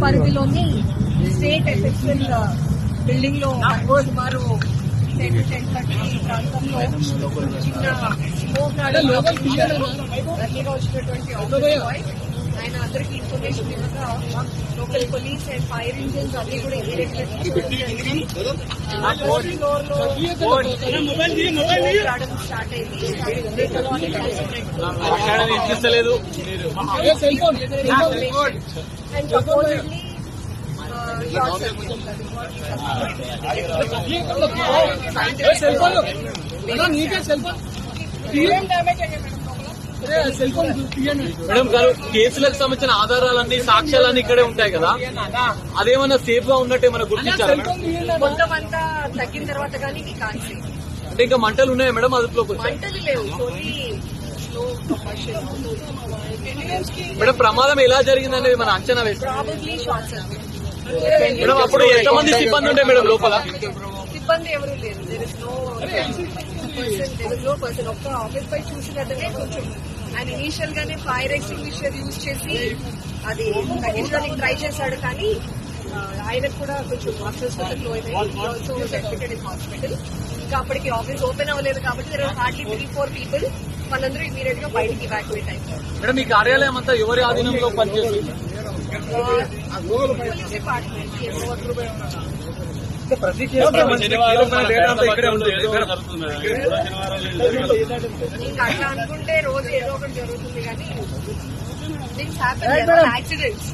పరిధిలోని state effectual building లో సుమారు 10-10:30 ప్రాంతంలో చిన్న స్మోక్ అర్లీగా వచ్చినటువంటి ఆఫీస్ బాయ్ ఆయన అందరికీ ఇన్ఫర్మేషన్ ఇవ్వగా local police and fire engines అన్ని కూడా ఇమీడియట్గా స్టార్ట్ అయింది. అండ్ సపోర్టెడ్లీ మేడం గారు, కేసులకు సంబంధించిన ఆధారాలన్నీ సాక్ష్యాలన్నీ ఇక్కడే ఉంటాయి కదా, అదేమన్నా సేఫ్ గా ఉన్నట్టు ఏమైనా గుర్తించారా మేడం? మొత్తం అంతా తగ్గిన తర్వాత కానీ కాన్సీ అంటే ఇంకా మంటలు ఉన్నాయా మేడం అదుపులోకి వచ్చాయి? మంటలు లేవు. మేడం ప్రమాదం ఎలా జరిగిందనేది మన అంచనా వేస్తాం. Probably short circuit. మేడం అప్పుడు ఎంతమంది సిబ్బంది ఉండే మేడం లోపల? సిబ్బంది ఎవరు లేరు. No person. ఒక్క ఆఫీస్ పై చూసినట్టునే కొంచెం ఆయన ఇనీషియల్ గానే ఫైర్ ఎక్స్టింగ్విషర్ యూజ్ చేసి అది తగ్గించడానికి ట్రై చేశాడు, కానీ ఆయనకు కూడా కొంచెం అస్వస్థతలు అయినాయి. హాస్పిటల్ ఇంకా అప్పటికి ఆఫీస్ ఓపెన్ అవ్వలేదు కాబట్టి హార్డ్లీ 3-4 పీపుల్ వాళ్ళందరూ ఇమీడియట్ గా బయటికి ఇవాక్యువేట్ అయ్యారు. మేడం ఈ కార్యాలయం అంతా ఎవరి ఆధీనంలో పనిచేస్తుంది? Police department. ఇంకా అట్లా అనుకుంటే రోజు ఏదో ఒకటి జరుగుతుంది, కానీ థింగ్స్ హ్యాపెన్, యాక్సిడెంట్స్.